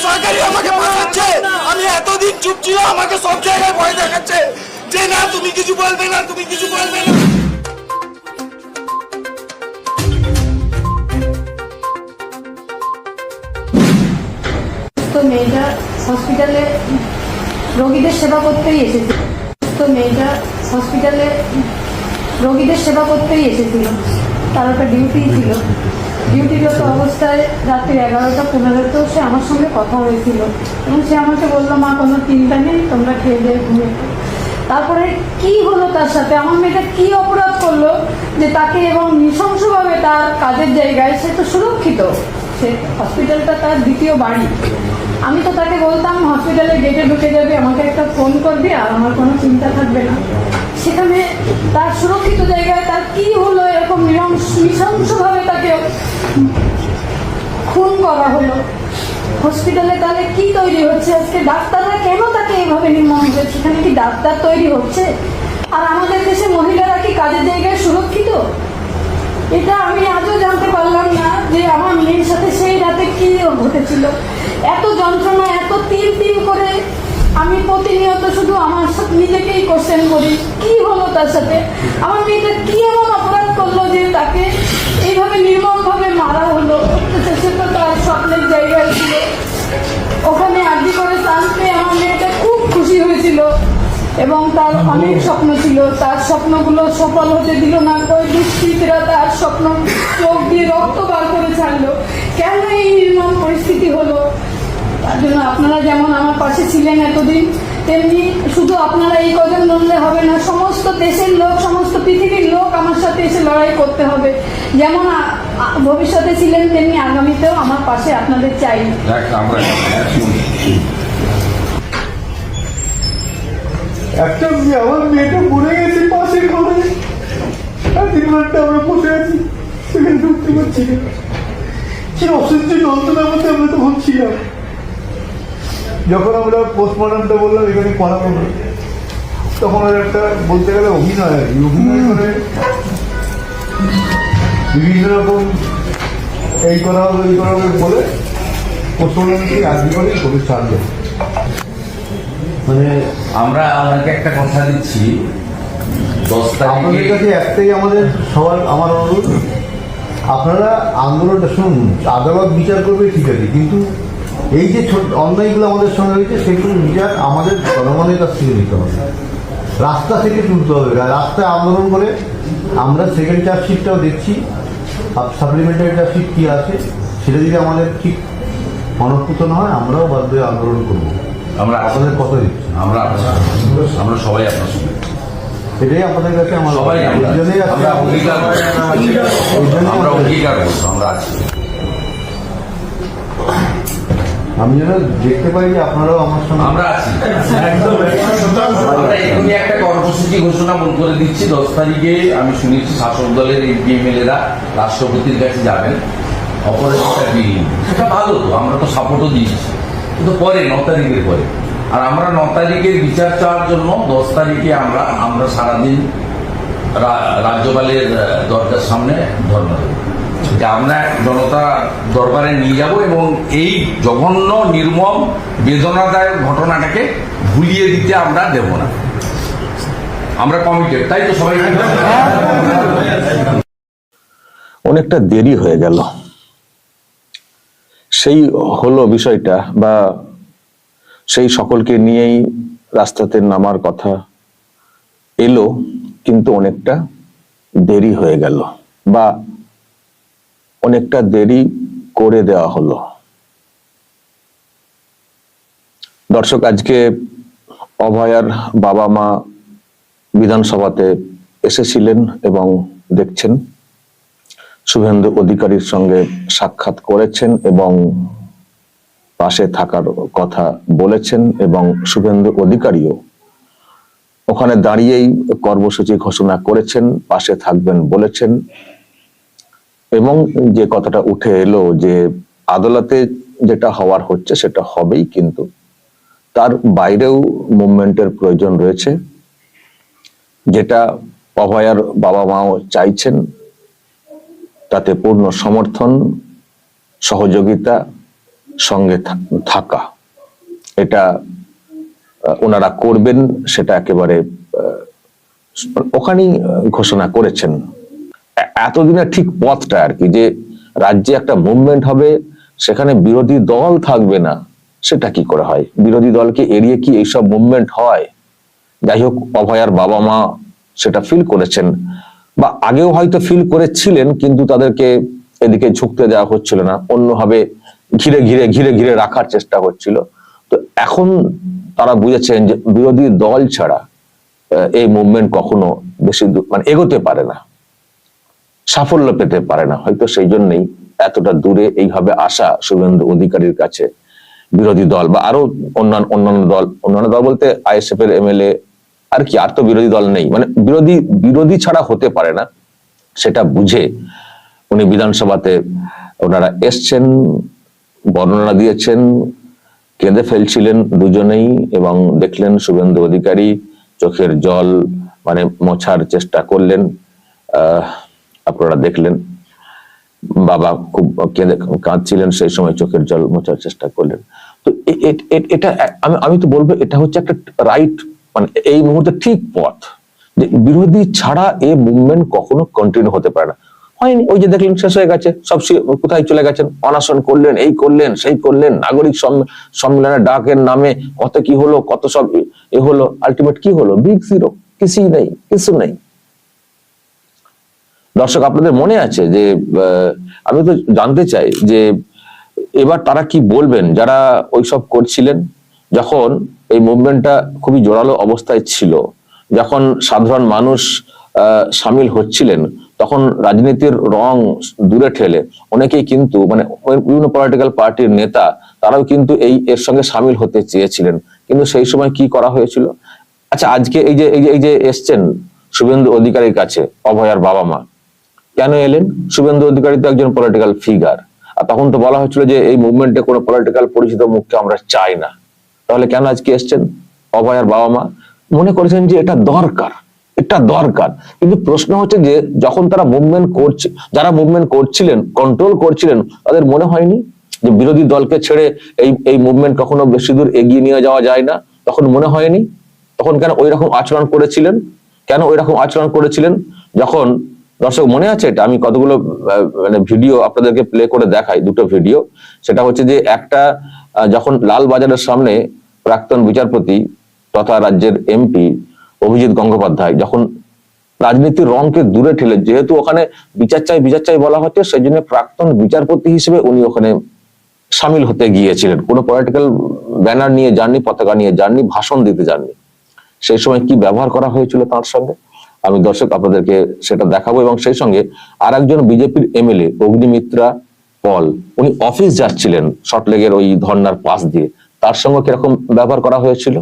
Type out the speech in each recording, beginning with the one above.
সরকারি আমাকে বাঁচাচ্ছে। আমি এতদিন চুপ ছিল, আমাকে সব জায়গায় ভয় দেখাচ্ছে যে না তুমি কিছু বলবে না, তুমি কিছু বলবে না। তো মেয়েটা হসপিটালে রোগীদের সেবা করতেই এসেছিল। তো মেয়েটা হসপিটালে রোগীদের সেবা করতেই এসেছিল। তার একটা ডিউটি ছিল। ডিউটিরত অবস্থায় রাত্রি 11:15 সে আমার সঙ্গে কথা হয়েছিল এবং সে আমাকে বললো, মা কোনো চিন্তা নেই, তোমরা খেয়ে দিয়ে ঘুমিয়ে। তারপরে কি হলো তার সাথে, আমার মেয়েটা কি অপরাধ করলো যে তাকে এবং নৃশংসভাবে তার কাজের জায়গায়, সে তো সুরক্ষিত, সে হসপিটালটা তার দ্বিতীয় বাড়ি। আমি তো তাকে বলতাম হসপিটালের গেটে ঢুকে যাবে, আমাকে একটা ফোন করবি আর আমার কোনো চিন্তা থাকবে না। সেখানে তার সুরক্ষিত জায়গায় তার কি হলো, এরকম নৃশংসভাবে তাকে খুন করা হলো। হসপিটালে তাহলে কি তৈরি হচ্ছে আজকে? ডাক্তাররা কেন তাকে এইভাবে নির্মম হচ্ছে? সেখানে কি ডাক্তার তৈরি হচ্ছে? আর আমাদের দেশে মহিলারা কি কাজের জায়গায় সুরক্ষিত? এটা আমি আজও জানতে পারলাম না যে আমার মেয়ের সাথে সেই রাতে কি ঘটেছিল। এত যন্ত্রণা, এত তিল তিল করে আমি প্রতিনিয়ত শুধু আমার নিজেকেই কোশ্চেন করি, কি হলো তার সাথে? আমার মেয়েটা কি এমন অপরাধ করলো যে তাকে এইভাবে নির্মমভাবে মারা হলো? সে তো তার স্বপ্নের জায়গায় ছিল। ওখানে আর্জি করে চান্স পেয়ে আমার মেয়েটা খুব খুশি হয়েছিল এবং তার অনেক স্বপ্ন ছিল। তার স্বপ্নগুলো সফল হতে দিল না। ওই দুষ্কৃতীরা তার স্বপ্ন চোখ দিয়ে রক্ত বার করে ছাড়লো। কেন এই নির্মম পরিস্থিতি হলো? তার জন্য আপনারা যেমন আমার পাশে ছিলেন এতদিন, তেমনি শুধু আপনারা এই কজন লড়লে হবে না, সমস্ত দেশের লোক, সমস্ত পৃথিবীর লোক আমার সাথে এসে লড়াই করতে হবে। যেমন ভবিষ্যতে ছিলেন তেমনি আগামীতেও আমার পাশে আপনাদের চাই। একটা আমার মেয়েটা পড়ে গেছে পাশের ঘরে, আর 3 ঘন্টা আমরা বসে আছি, সেখানে ঢুকতে পারছি না। সে অসহ্য যন্ত্রণার মধ্যে আমরা তখন ছিলাম। যখন আমরা পোস্টমর্টমটা বললাম এখানে করাবো না, তখন ওর একটা বলতে গেলে অভিনয় আর কি, অভিনয় করে বিভিন্ন রকম এই করা হবে ওই করা হবে বলে পোস্টমর্টমকে আজকে করে ছাড়লো। মানে আমরা আপনাকে একটা কথা দিচ্ছি, 10 আপনাদের কাছে একটাই আমাদের সবার আমার অনুরোধ, আপনারা আন্দোলনটা শুনুন, আদালত বিচার করবে ঠিক আছে, কিন্তু এই যে অন্যায়গুলো আমাদের সঙ্গে হয়েছে সেগুলোর বিচার আমাদের জনগণের কাছ থেকে নিতে হবে, রাস্তা থেকে তুলতে হবে। রাস্তায় আন্দোলন করে আমরা সেকেন্ড চার্জশিটটাও দেখছি, সাপ্লিমেন্টারি চার্জশিট কী আছে সেটা যদি আমাদের ঠিক মনঃপুত না হয় আমরাও বাধ্য হয়ে আন্দোলন করবো। আমরা আপনাদের কথা দিচ্ছি, আমরা সবাই আপনার সঙ্গে, এটাই আপনাদের কাছে আমার সবাই আমরা অঙ্গীকার করবো, আমরা আছি। আমি যেন দেখতে পাই যে আপনারাও আমার সঙ্গে আমরা আছি। আমরা এখনই একটা কর্মসূচি ঘোষণা করে দিচ্ছি। 10 তারিখে আমি শুনেছি শাসক দলের এমপি এমএলএরা রাষ্ট্রপতির কাছে যাবেন অপারেশনটা বিল, সেটা ভালো, তো আমরা তো সাপোর্টও দিয়েছি, কিন্তু পরে 9 তারিখের পরে। আর আমরা 9 তারিখের বিচার চাওয়ার জন্য 10 তারিখে আমরা সারাদিন রাজ্যপালের দরজার সামনে ধর্ণা দেব, যে আমরা জনতা দরবারে নিয়ে যাব এবং এই জঘন্য নির্মম বেদনাদায়ক ঘটনাটাকে ভুলিয়ে দিতে আমরা দেব না। আমরা কমিটেড, তাই তো সবাই। অনেকটা দেরি হয়ে গেল, সেই হলো বিষয়টা, বা সেই সকলকে নিয়েই রাস্তাতে নামার কথা এলো, কিন্তু অনেকটা দেরি হয়ে গেল, বা অনেকটা দেরি করে দেওয়া হলো। দর্শক, আজকে অভয়ার বাবা মা বিধানসভাতে এসেছিলেন এবং দেখছেন, শুভেন্দু অধিকারীর সঙ্গে সাক্ষাৎ করেছেন এবং পাশে থাকার কথা বলেছেন, এবং শুভেন্দু অধিকারীও ওখানে দাঁড়িয়েই কর্মসূচি ঘোষণা করেছেন, পাশে থাকবেন বলেছেন। এবং যে কথাটা উঠে এলো যে আদালতে যেটা হওয়ার হচ্ছে সেটা হবেই, কিন্তু তার বাইরেও মুভমেন্টের প্রয়োজন রয়েছে, যেটা অভয়ার বাবা মাও চাইছেন, তাতে পূর্ণ সমর্থন, সহযোগিতা সঙ্গে থাকা, এটা ওনারা করবেন, সেটা একেবারে ওখানেই ঘোষণা করেছেন। এতদিনের ঠিক পথটা আর কি, যে রাজ্যে একটা মুভমেন্ট হবে, সেখানে বিরোধী দল থাকবে না, সেটা কি করে হয়? বিরোধী দলকে এড়িয়ে কি এইসব মুভমেন্ট হয়? যাই হোক, অভয়ার বাবা মা সেটা ফিল করেছেন, বা আগেও হয়তো ফিল করেছিলেন, কিন্তু তাদেরকে এদিকে ঝুঁকতে দেওয়া হচ্ছিল না, অন্যভাবে ঘিরে ঘিরে ঘিরে ঘিরে রাখার চেষ্টা হচ্ছিল। তো এখন তারা বুঝেছেন যে বিরোধী দল ছাড়া এই মুভমেন্ট কখনো বেশি মানে এগোতে পারে না, সাফল্য পেতে পারে না। হয়তো সেই জন্যই এতটা দূরে এইভাবে আসা শুভেন্দু অধিকারীর কাছে বিরোধী দল বা আরো অন্যান্য দল বলতে আইএসএফ এর এমএলএ আর কি, আর তো বিরোধী দল নেই, মানে বিরোধী ছাড়া হতে পারে না, সেটা বুঝে উনি বিধানসভাতে ওনারা এসছেন, বর্ণনা দিয়েছেন, কেঁদে ফেলছিলেন দুজনেই, এবং দেখলেন শুভেন্দু অধিকারী চোখের জল মানে মোছার চেষ্টা করলেন। আপনারা দেখলেন বাবা খুব কাঁদছিলেন, সেই সময় চোখের জল মোছার চেষ্টা করলেন। তো এটা আমি তো বলবো এটা হচ্ছে একটা রাইট, মানে এই মুহূর্তে ঠিক পথ, যে বিরোধী ছাড়া এই মুভমেন্ট কখনো কন্টিনিউ হতে পারে না। হয়নি, ওই যে দেখলেন শেষ হয়ে গেছে, সব কোথায় চলে গেছেন, অনশন করলেন, এই করলেন সেই করলেন, নাগরিক সম্মেলনের ডাকের নামে কত কি হলো, কত সব এ হলো, আলটিমেট কি হলো? বিগ জিরো, কিছুই নেই, কিছু নেই। দর্শক, আপনাদের মনে আছে যে আমি তো জানতে চাই যে এবার তারা কি বলবেন, যারা ওইসব করছিলেন, যখন এই মুভমেন্টটা খুবই জোরালো অবস্থায় ছিল, যখন সাধারণ মানুষ সামিল হচ্ছিলেন, তখন রাজনীতির রং দূরে ঠেলে অনেকেই কিন্তু মানে বিভিন্ন পলিটিক্যাল পার্টির নেতা তারাও কিন্তু এর সঙ্গে সামিল হতে চেয়েছিলেন, কিন্তু সেই সময় কি করা হয়েছিল? আচ্ছা, আজকে এই যে এসছেন শুভেন্দু অধিকারীর কাছে অভয়ার বাবা মা, কেন এলেন? শুভেন্দু অধিকারী তো একজন পলিটিক্যাল ফিগার, আর তখন তো বলা হচ্ছিল যে এই মুভমেন্টে কোনো পলিটিক্যাল পরিচিত মুখকে আমরা চাই না। তাহলে কেন আজকে এসছেন অভয়ার বাবা মা? মনে করেছেন যে এটা দরকার। কিন্তু প্রশ্ন হচ্ছে যে যখন তারা মুভমেন্ট করছে, যারা মুভমেন্ট করছিলেন, কন্ট্রোল করছিলেন, তাদের মনে হয়নি যে বিরোধী দলকে ছেড়ে এই মুভমেন্ট কখনো বেশি দূর এগিয়ে নিয়ে যাওয়া যায় না? তখন মনে হয়নি? তখন কেন ওই রকম আচরণ করেছিলেন? যখন, দর্শক মনে আছে এটা, আমি কতগুলো মানে ভিডিও আপনাদেরকে প্লে করে দেখাই, দুটো ভিডিও। সেটা হচ্ছে যে একটা, যখন লালবাজারের সামনে প্রাক্তন বিচারপতি তথা রাজ্যের এমপি অভিজিৎ গঙ্গোপাধ্যায় যখন রাজনীতির রংকে দূরে ঠেলে, যেহেতু ওখানে বিচার চাই বলা হচ্ছে, সেই জন্য প্রাক্তন বিচারপতি হিসেবে উনি ওখানে সামিল হতে গিয়েছিলেন, কোনো পলিটিক্যাল ব্যানার নিয়ে যাননি, পতাকা নিয়ে যাননি, ভাষণ দিতে যাননি। সেই সময় কি ব্যবহার করা হয়েছিল তার সঙ্গে, আমি দর্শক আপনাদেরকে সেটা দেখাবো। এবং সেই সঙ্গে আর একজন বিজেপির এমএলএ অগ্নিমিত্রা পল, উনি অফিস যাচ্ছিলেন শর্টলেগের ওই ধর্নার পাশ দিয়ে, তার সঙ্গে কিরকম ব্যবহার করা হয়েছিল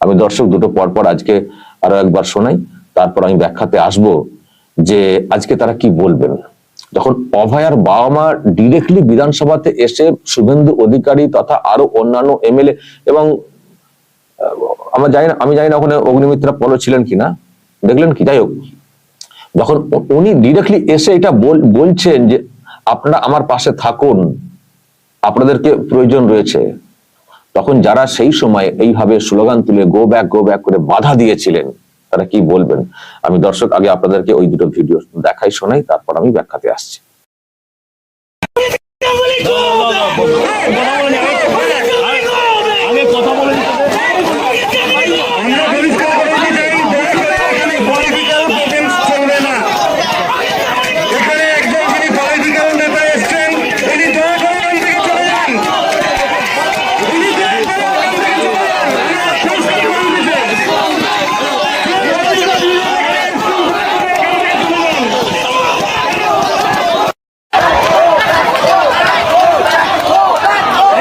আমি দর্শক দুটো পরপর আজকে আরো একবার শোনাই, তারপর আমি ব্যাখ্যাতে আসব যে আজকে তারা কি বলবেন। যখন অভয়ার বাবা মা ডিরেক্টলি বিধানসভাতে এসে শুভেন্দু অধিকারী তথা আরো অন্যান্য এমএলএ, এবং আমি জানি না ওখানে অগ্নিমিত্রা পল ছিলেন কিনা, দেখলেন কি, যাই হোক, যখন উনি ডিরেক্টলি এসে এটা বলছেন যে আপনারা আমার পাশে থাকুন, আপনাদেরকে প্রয়োজন রয়েছে, তখন যারা সেই সময় এইভাবে স্লোগান তুলে গো ব্যাক করে বাধা দিয়েছিলেন, তারা কি বলবেন। আমি দর্শক আগে আপনাদেরকে ওই দুটো ভিডিও দেখাই, শোনাই, তারপর আমি ব্যাখ্যাতে আসছি।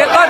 রেকর্ড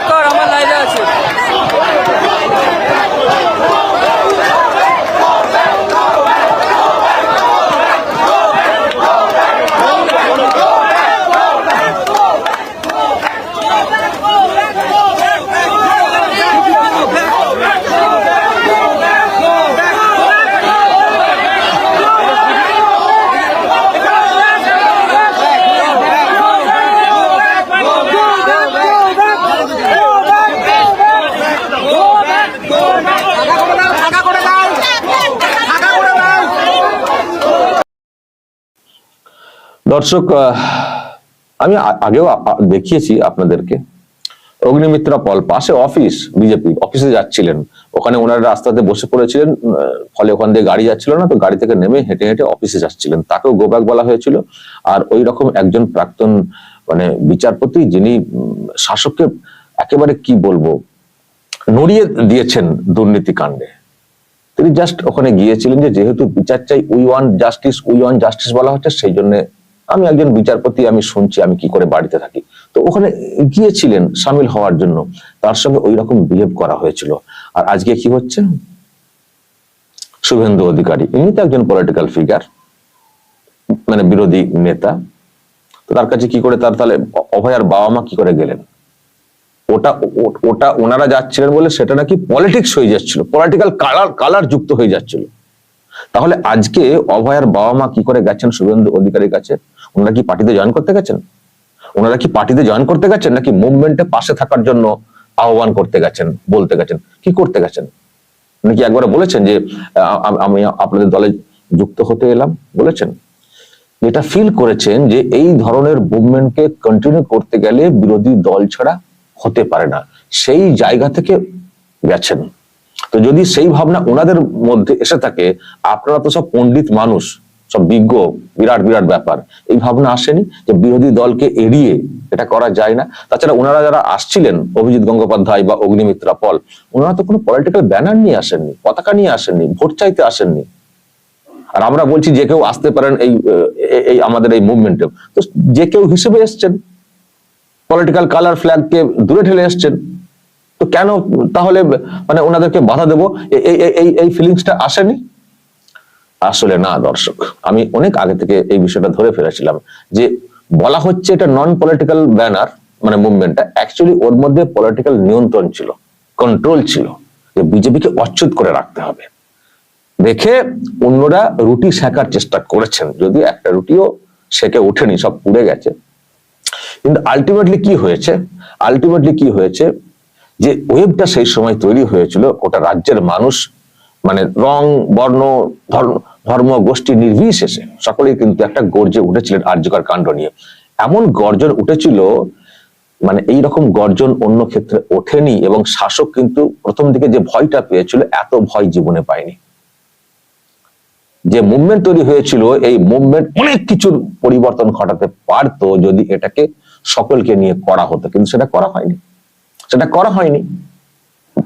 দর্শক, আমি আগেও দেখিয়েছি আপনাদেরকে, অগ্নিমিত্রা পল পাশে অফিস, বিজেপি অফিসে যাচ্ছিলেন, ওখানে ওনারা রাস্তাতে বসে পড়েছিলেন, ফলে ওখান দিয়ে গাড়ি যাচ্ছিল না, তো গাড়ি থেকে নেমে হেঁটে হেঁটে অফিসে যাচ্ছিলেন, তাকেও গোব্যাক বলা হয়েছিল। আর ওই রকম একজন প্রাক্তন মানে বিচারপতি, যিনি শাসককে একেবারে কি বলবো নড়িয়ে দিয়েছেন দুর্নীতি কাণ্ডে, তিনি জাস্ট ওখানে গিয়েছিলেন যে যেহেতু বিচার চাই, উই ওয়ান্ট জাস্টিস বলা হচ্ছে, সেই জন্য আমি একজন বিচারপতি, আমি শুনছি, আমি কি করে বাড়িতে থাকি, তো ওখানে গিয়েছিলেন সামিল হওয়ার জন্য, তার সঙ্গে ওই রকম বিহেভ করা হয়েছিল। আর আজকে কি হচ্ছে, শুভেন্দু অধিকারী, ইনি তো একজন পলিটিক্যাল ফিগার, মানে বিরোধী নেতা, তো তার কাছে কি করে, তার তাহলে অভয়ার বাবা মা কি করে গেলেন? ওটা ওনারা যাচ্ছিলেন বলে সেটা নাকি পলিটিক্স হয়ে যাচ্ছিল, পলিটিক্যাল কালার যুক্ত হয়ে যাচ্ছিল। তাহলে আজকে অভয়ার বাবা মা কি করে গেছেন শুভেন্দু অধিকারীর কাছে? ওনারা কি পার্টিতে জয়েন করতে গেছেন? নাকি মুভমেন্টে পাশে থাকার জন্য আহ্বান করতে গেছেন, বলতে গেছেন, কি করতে গেছেন? নাকি একবার বলেছেন যে আমি আপনাদের দলে যুক্ত হতে এলাম, বলেছেন? এটা ফিল করেছেন যে এই ধরনের মুভমেন্টকে কন্টিনিউ করতে গেলে বিরোধী দল ছাড়া হতে পারে না, সেই জায়গা থেকে গেছেন। তো যদি সেই ভাবনা ওনাদের মধ্যে এসে থাকে, আপনারা তো সব পণ্ডিত মানুষ, সব বিজ্ঞ, বিরাট বিরাট ব্যাপার, এই ভাবনা আসেনি যে বিরোধী দলকে এড়িয়ে এটা করা যায় না? তাছাড়া ওনারা যারা আসছিলেন, অভিজিৎ গঙ্গোপাধ্যায় বা অগ্নিমিত্রা পল, ওনারা তো কোনো পলিটিক্যাল ব্যানার নিয়ে আসেননি, পতাকা নিয়ে আসেননি, ভোট চাইতে আসেননি। আর আমরা বলছি যে কেউ আসতে পারেন এই আমাদের এই মুভমেন্টে, তো যে কেউ হিসেবে এসছেন, পলিটিক্যাল কালার ফ্ল্যাগকে দূরে ঠেলে এসছেন, তো কেন তাহলে মানে ওনাদেরকে বাধা দেবো, এই ফিলিংসটা আসেনি? আসলে না দর্শক, আমি অনেক আগে থেকে এই বিষয়টা ধরে ফেলেছিলাম যে বলা হচ্ছে এটা নন পলিটিক্যাল ব্যানার, মানে মুভমেন্টটা অ্যাকচুয়ালি ওর মধ্যে পলিটিক্যাল নিয়ন্ত্রণ ছিল, কন্ট্রোল ছিল, যে বিজেপিকে অচ্যুত করে রাখতে হবে। দেখে অন্যরা রুটি সেকার চেষ্টা করেছেন, যদিও একটা রুটিও সেকে ওঠেনি, সব পুড়ে গেছে। কিন্তু আলটিমেটলি কি হয়েছে যে ওয়েবটা সেই সময় তৈরি হয়েছিল, ওটা রাজ্যের মানুষ মানে রং, বর্ণ, ধর্ম, গোষ্ঠী নির্বিশেষে সকলেই কিন্তু একটা গর্জে উঠেছিলেন আরজিকর কাণ্ড নিয়ে। এমন গর্জন উঠেছিল, মানে এইরকম গর্জন অন্য ক্ষেত্রে ওঠেনি, এবং শাসক কিন্তু প্রথম দিকে যে ভয়টা পেয়েছিল, এত ভয় জীবনে পায়নি। যে মুভমেন্ট তৈরি হয়েছিল, এই মুভমেন্ট অনেক কিছুর পরিবর্তন ঘটাতে পারতো যদি এটাকে সকলকে নিয়ে করা হতো, কিন্তু সেটা করা হয়নি।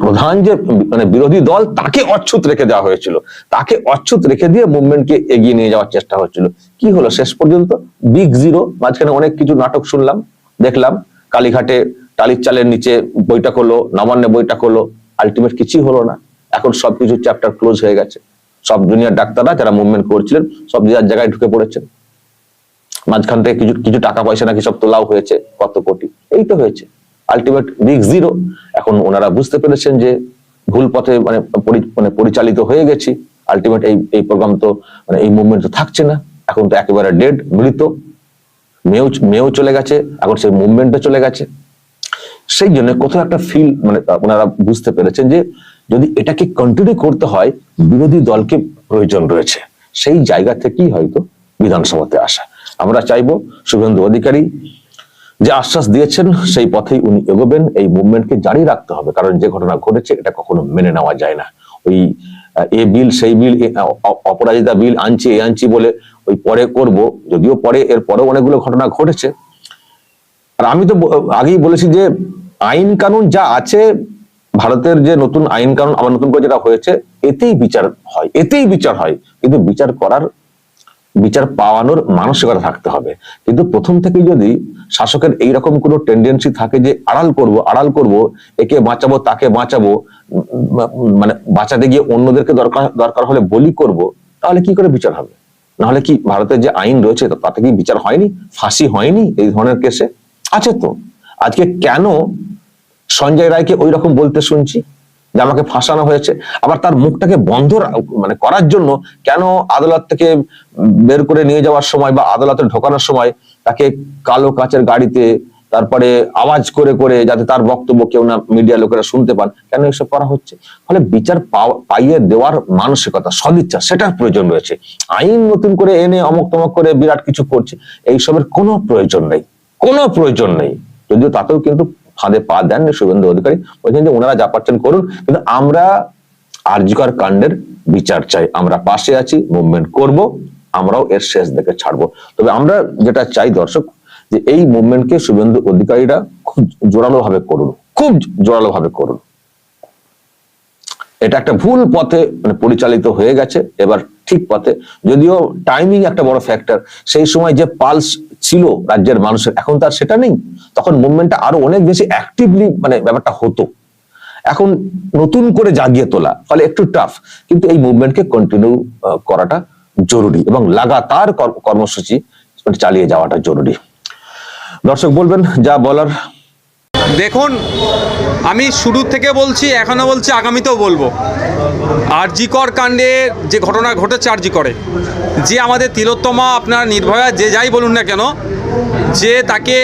প্রধান যে মানে বিরোধী দল, তাকে অচ্ছুত রেখে দেওয়া হয়েছিল, তাকে অচ্ছুত রেখে দিয়ে মুভমেন্টকে এগিয়ে নিয়ে যাওয়ার চেষ্টা হচ্ছিল। কি হলো শেষ পর্যন্ত? Big zero. মাঝখানে অনেক কিছু নাটক শুনলাম, দেখলাম, কালীঘাটে টালির চালের নিচে বৈঠক হলো, নবান্নে বৈঠক হলো, আলটিমেট কিছুই হলো না। এখন সবকিছু চ্যাপ্টার ক্লোজ হয়ে গেছে, সব দুনিয়ার ডাক্তাররা যারা মুভমেন্ট করছিলেন সব যার জায়গায় ঢুকে পড়েছেন। মাঝখান থেকে কিছু টাকা পয়সা নাকি সব তোলাও হয়েছে, কত কোটি, এই তো হয়েছে। Ultimate big zero. এখন ওনারা বুঝতে পেরেছেন যে ভুল পথে মানে পরিচালিত হয়ে গেছি। আলটিমেট এই প্রোগ্রাম তো মানে এই মুভমেন্ট তো থাকছে না, এখন তো একেবারে ডেড, মৃত। মেয়েও চলে গেছে, এখন সেই মুভমেন্টও চলে গেছে। সেই জন্য কোথাও একটা ফিল মানে ওনারা বুঝতে পেরেছেন যে যদি এটাকে কন্টিনিউ করতে হয়, বিরোধী দলকে প্রয়োজন রয়েছে। সেই জায়গা থেকেই হয়তো বিধানসভাতে আসা। আমরা চাইবো শুভেন্দু অধিকারী যে আশ্বাস দিয়েছেন সেই পথেই উনি এগোবেন। এই মুভমেন্টকে জারি রাখতে হবে, কারণ যে ঘটনা ঘটেছে এটা কখনো মেনে নেওয়া যায় না। ওই এ বিল সেই বিল, অপরাজিতা বিল আনছি বলে ওই পরে করব, যদিও পরে এর পরেও অনেকগুলো ঘটনা ঘটেছে। আর আমি তো আগেই বলেছি যে আইন কানুন যা আছে, ভারতের যে নতুন আইন কানুন আবার নতুন করে যেটা হয়েছে, এতেই বিচার হয়, কিন্তু বিচার পাওয়ানোর মানসিকতা থাকতে হবে। কিন্তু প্রথম থেকেই যদি শাসকের এইরকম কোনো টেন্ডেন্সি থাকে যে আড়াল করব, একে বাঁচাবো তাকে বাঁচাবো, মানে বাঁচাতে গিয়ে অন্যদেরকে দরকার হলে বলি করব, তাহলে কি করে বিচার হবে? নাহলে কি ভারতের যে আইন রয়েছে তাতে কি বিচার হয়নি, ফাঁসি হয়নি এই ধরনের কেসে? আছে তো। আজকে কেন সঞ্জয় রায়কে ওই রকম বলতে শুনছি যে আমাকে ফাঁসানো হয়েছে? আবার তার মুখটাকে বন্ধ মানে করার জন্য কেন আদালত থেকে বের করে নিয়ে যাওয়ার সময় বা আদালতে ঢোকানোর সময় তাকে কালো কাচের গাড়িতে তারপরে আওয়াজ করে করে যাতে তার বক্তব্য কেউ না মিডিয়া লোকেরা শুনতে পান, কেন এসব করা হচ্ছে? ফলে বিচার পাইয়ে দেওয়ার মানসিকতা, সদিচ্ছা, সেটার প্রয়োজন রয়েছে। আইন নতুন করে এনে অমক তমক করে বিরাট কিছু করছে, এইসবের কোনো প্রয়োজন নেই, কোনো প্রয়োজন নেই। যদিও তাতেও কিন্তু ফাঁদে পা দেন শুভেন্দু অধিকারী, বলছেন যে ওনারা যা পারছেন করুন, কিন্তু আমরা আরজিকর কাণ্ডের বিচার চাই, আমরা পাশে আছি, মুভমেন্ট করব, আমরাও এর শেষ দেখে ছাড়বো। তবে আমরা যেটা চাই দর্শক, যে এই মুভমেন্টকে শুভেন্দু অধিকারীরা খুব জোরালো ভাবে করুন, খুব জোরালো ভাবে করুন। এটা একটা ভুল পথে পরিচালিত হয়ে গেছে, এবার ঠিক পথে। যদিও টাইমিং একটা বড় ফ্যাক্টর, সেই সময় যে পালস ছিল রাজ্যের মানুষের, এখন তার সেটা নেই। তখন মুভমেন্টটা আরো অনেক বেশি অ্যাক্টিভলি ব্যাপারটা হতো, এখন নতুন করে জাগিয়ে তোলা, ফলে একটু টাফ। কিন্তু এই মুভমেন্টকে কন্টিনিউ করাটা জরুরি এবং লাগাতার কর্মসূচি চালিয়ে যাওয়াটা জরুরি। দর্শক বলবেন যা বলার। দেখুন, আমি শুরু থেকে বলছি, এখনো বলছি, আগামীতেও বলবো, আরজিকর কাণ্ডের যে ঘটনা ঘটেছে আরজিকরে, যে আমাদের তিলোত্তমা, আপনার নির্ভয়া, যে যাই বলুন না কেন, যে তাকে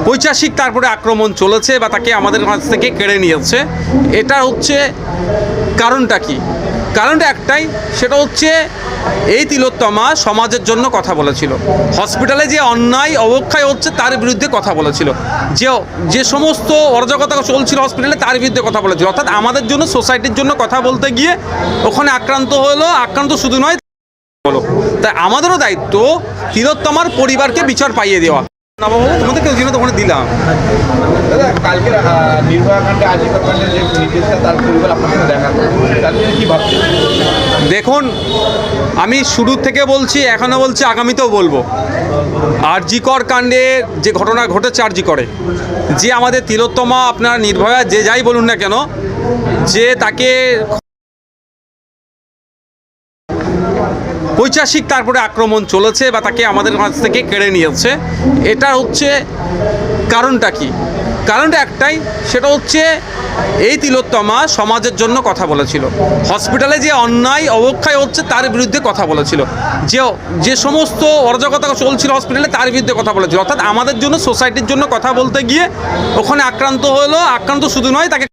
পৈশাচিক তারপরে আক্রমণ চলেছে বা তাকে আমাদের কাছ থেকে কেড়ে নিয়েছে, এটা হচ্ছে কারণটা কি? কারণটা একটাই, সেটা হচ্ছে এই তিলোত্তমা সমাজের জন্য কথা বলেছিল, হসপিটালে যে অন্যায় অবক্ষয় হচ্ছে তার বিরুদ্ধে কথা বলেছিল, যে সমস্ত অরাজকতা চলছিল হসপিটালে তার বিরুদ্ধে কথা বলেছিল, অর্থাৎ আমাদের জন্য, সোসাইটির জন্য কথা বলতে গিয়ে ওখানে আক্রান্ত হলো। আক্রান্ত শুধু নয় হলো, তাই আমাদেরও দায়িত্ব তিলোত্তমার পরিবারকে বিচার পাইয়ে দেওয়া। তোমাদের কেউ জন্য ওখানে দিলাম। দাদা, কালকে নির্ভয়া কাণ্ডে, আরজিকর কাণ্ডে যে নির্দেশিকা, তার পরিবার আপনার সাথে দেখা করবে, তার জন্য কি ভাবছেন? দেখুন, আমি শুরু থেকে বলছি, এখনো বলছি, আগামীতেও বলবো, আরজিকর কাণ্ডের যে ঘটনা ঘটেছে আরজিকরে, যে আমাদের তিলোত্তমা, আপনার নির্ভয়া, যে যাই বলুন না কেন, যে তাকে পৈশাচিক তারপরে আক্রমণ চলেছে বা তাকে আমাদের কাছ থেকে কেড়ে নিয়েছে, এটা হচ্ছে কারণটা কি? কারণটা একটাই, সেটা হচ্ছে এই তিলোত্তমা সমাজের জন্য কথা বলেছিল, হসপিটালে যে অন্যায় অবক্ষয় হচ্ছে তার বিরুদ্ধে কথা বলেছিল, যে সমস্ত অরাজকতা চলছিল হসপিটালে তার বিরুদ্ধে কথা বলেছিল, অর্থাৎ আমাদের জন্য, সোসাইটির জন্য কথা বলতে গিয়ে ওখানে আক্রান্ত হলো। আক্রান্ত শুধু নয়, তাকে,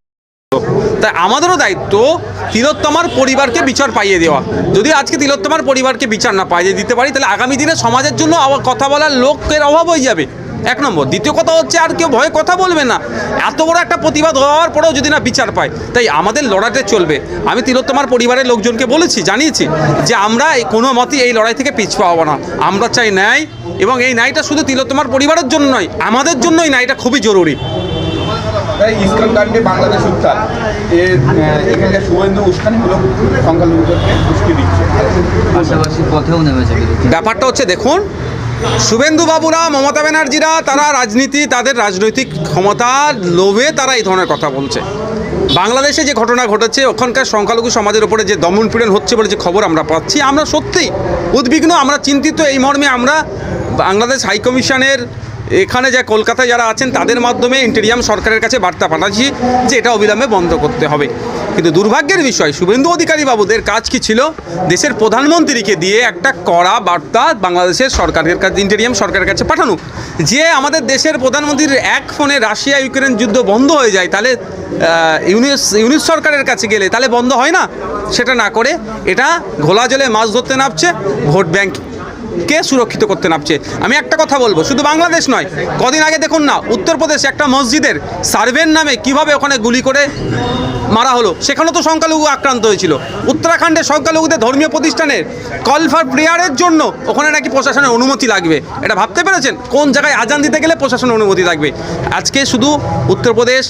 তাই আমাদেরও দায়িত্ব তিলোত্তমার পরিবারকে বিচার পাইয়ে দেওয়া। যদি আজকে তিলোত্তমার পরিবারকে বিচার না পাইয়ে দিতে পারি, তাহলে আগামী দিনে সমাজের জন্য কথা বলার লোকের অভাব হয়ে যাবে, এক নম্বর। দ্বিতীয় কথা হচ্ছে, আর কেউ ভয়ে কথা বলবে না। এত বড় একটা প্রতিবাদ হওয়ার পরেও যদি না বিচার পায়, তাই আমাদের লড়াইটা চলবে। আমি তিলোত্তমার পরিবারের লোকজনকে বলেছি, জানিয়েছি যে আমরা কোনো মতেই এই লড়াই থেকে পিছপা হব না। আমরা চাই ন্যায়, এবং এই ন্যায়টা শুধু তিলোত্তমার পরিবারের জন্য নয়, আমাদের জন্য এই ন্যায়টা খুবই জরুরি। ইস্কন কাণ্ডে বাংলাদেশ উত্তাল, এখানে শুভেন্দু উস্কানিমূলক সংখ্যালঘুদেরকে উস্কে দিচ্ছে, পাশাপাশি পথেও নেমেছে। ব্যাপারটা হচ্ছে, দেখুন, শুভেন্দু বাবুরা, মমতা ব্যানার্জিরা, তারা রাজনীতি, তাদের রাজনৈতিক ক্ষমতার লোভে তারা এই ধরনের কথা বলছে। বাংলাদেশে যে ঘটনা ঘটেছে, ওখানকার সংখ্যালঘু সমাজের উপরে যে দমন পীড়ন হচ্ছে বলে যে খবর আমরা পাচ্ছি, আমরা সত্যিই উদ্বিগ্ন, আমরা চিন্তিত। এই মর্মে আমরা বাংলাদেশ হাইকমিশনের এখানে যে কলকাতায় যারা আছেন তাদের মাধ্যমে ইন্টেরিয়াম সরকারের কাছে বার্তা পাঠাচ্ছি যে এটা অবিলম্বে বন্ধ করতে হবে। কিন্তু দুর্ভাগ্যের বিষয়, শুভেন্দু অধিকারী বাবুদের কাজ কি ছিল? দেশের প্রধানমন্ত্রীকে দিয়ে একটা কড়া বার্তা বাংলাদেশের সরকারের কাছে, ইন্টেরিয়াম সরকারের কাছে পাঠানো, যে আমাদের দেশের প্রধানমন্ত্রীর এক ফোনে রাশিয়া ইউক্রেন যুদ্ধ বন্ধ হয়ে যায়, তাহলে ইউনিস সরকারের কাছে গেলে তাহলে বন্ধ হয় না। সেটা না করে এটা ঘোলা জলে মাছ ধরতে নামছে, ভোট ব্যাংক কে সুরক্ষিত করতে নামছে। আমি একটা কথা বলবো, শুধু বাংলাদেশ নয়, কদিন আগে দেখুন না, উত্তরপ্রদেশে একটা মসজিদের সার্ভের নামে কিভাবে ওখানে গুলি করে মারা হলো, সেখানে তো সংখ্যালঘু আক্রান্ত হয়েছিল। উত্তরাখণ্ডে সংখ্যালঘুদের ধর্মীয় প্রতিষ্ঠানের কল ফর প্রেয়ারের জন্য ওখানে নাকি প্রশাসনের অনুমতি লাগবে। এটা ভাবতে পেরেছেন? কোন জায়গায় আজান দিতে গেলে প্রশাসনের অনুমতি লাগবে। আজকে শুধু উত্তরপ্রদেশ,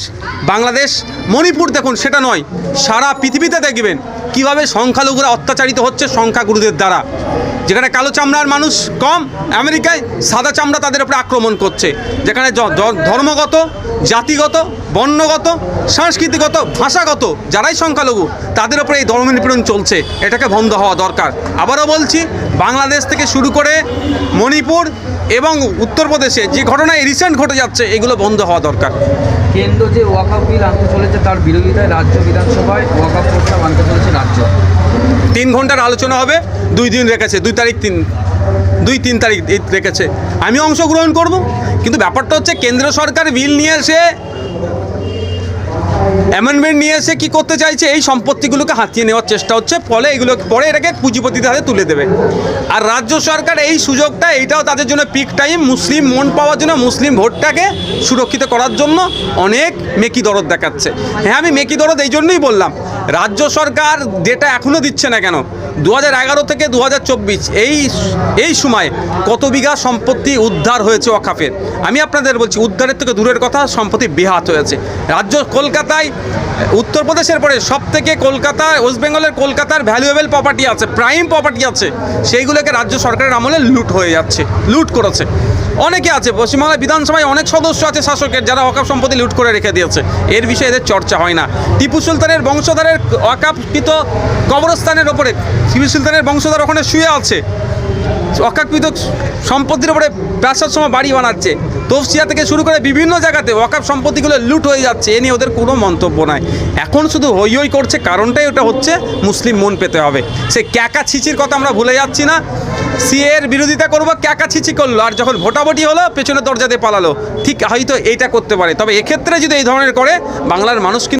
বাংলাদেশ, মণিপুর দেখুন, সেটা নয়, সারা পৃথিবীতে দেখবেন কিভাবে সংখ্যালঘুরা অত্যাচারিত হচ্ছে সংখ্যাগুরুদের দ্বারা। যেখানে কালো চামড়ার মানুষ কম, আমেরিকায় সাদা চামড়া তাদের উপরে আক্রমণ করছে। যেখানে ধর্মগত, জাতিগত, বর্ণগত, সাংস্কৃতিগত, ভাষাগত যারাই সংখ্যালঘু তাদের উপরে এই ধর্ম নিপীড়ন চলছে, এটাকে বন্ধ হওয়া দরকার। আবারও বলছি, বাংলাদেশ থেকে শুরু করে মণিপুর এবং উত্তরপ্রদেশে যে ঘটনায় রিসেন্ট ঘটে যাচ্ছে, এগুলো বন্ধ হওয়া দরকার। কেন্দ্র যে ওয়াকআপ বিল আনতে চলেছে, তার বিরোধিতায় রাজ্য বিধানসভায় ওয়াকআপ প্রস্তাব আনতে চলেছে রাজ্য। 3 ঘন্টার আলোচনা হবে, 2 দিন রেখেছে, 2 তারিখ 2-3 তারিখ রেখেছে, আমি অংশগ্রহণ করব। কিন্তু ব্যাপারটা হচ্ছে কেন্দ্র সরকার বিল নিয়ে এসে অ্যামেন্ডমেন্ট নিয়ে এসে কী করতে চাইছে, এই সম্পত্তিগুলোকে হাতিয়ে নেওয়ার চেষ্টা হচ্ছে, ফলে এগুলো পরে এটাকে পুঁজিপতিদের হাতে তুলে দেবে। আর রাজ্য সরকার এই সুযোগটা, এইটাও তাদের জন্য পিক টাইম, মুসলিম মন পাওয়ার জন্য, মুসলিম ভোটটাকে সুরক্ষিত করার জন্য অনেক মেকি দরদ দেখাচ্ছে। হ্যাঁ, আমি মেকি দরদ এই জন্যই বললাম, রাজ্য সরকার যেটা এখনও দিচ্ছে না কেন, 2011 থেকে 2024 এই সময় কত বিঘা সম্পত্তি উদ্ধার হয়েছে ওয়াকাফের। আমি আপনাদের বলছি, উদ্ধারের থেকে দূরের কথা, সম্পত্তি বেহাত হয়েছে। রাজ্য কলকাতায়, উত্তরপ্রদেশের পরে সব থেকে কলকাতা, ওয়েস্ট বেঙ্গলের কলকাতার ভ্যালুয়েবল প্রপার্টি আছে, প্রাইম প্রপার্টি আছে, সেইগুলোকে রাজ্য সরকারের আমলে লুট হয়ে যাচ্ছে, লুট করেছে। অনেকে আছে, পশ্চিমবাংলার বিধানসভায় অনেক সদস্য আছে শাসকের, যারা ওয়াকাফ সম্পত্তি লুট করে রেখে দিয়েছে। এর বিষয়ে এদের চর্চা হয় না। টিপু সুলতানের বংশধরের ওয়াকাফকৃত কবরস্থানের ওপরে, টিপু সুলতানের বংশধর ওখানে শুয়ে আছে, ওয়াকাফকৃত সম্পত্তির উপরে প্রাসাদ সময় বাড়ি বানাচ্ছে, তফসিয়া থেকে শুরু করে বিভিন্ন জায়গাতে ওয়াকাফ সম্পত্তিগুলো লুট হয়ে যাচ্ছে। এ নিয়ে ওদের কোনো মন্তব্য নাই। এখন শুধু হই হই করছে, কারণটাই ওটা হচ্ছে মুসলিম মন পেতে হবে। সে ক্যাকা ছিচির কথা আমরা ভুলে যাচ্ছি না। সিএর বিরোধিতা করবো, ক্যাকা ছিচি করলো, আর যখন ভোটাভুটি হলো পেছনের দরজা দিয়ে পালালো। ঠিক হয়তো এইটা করতে পারে, তবে এক্ষেত্রে যদি এই ধরনের করে, বাংলার মানুষ কিন্তু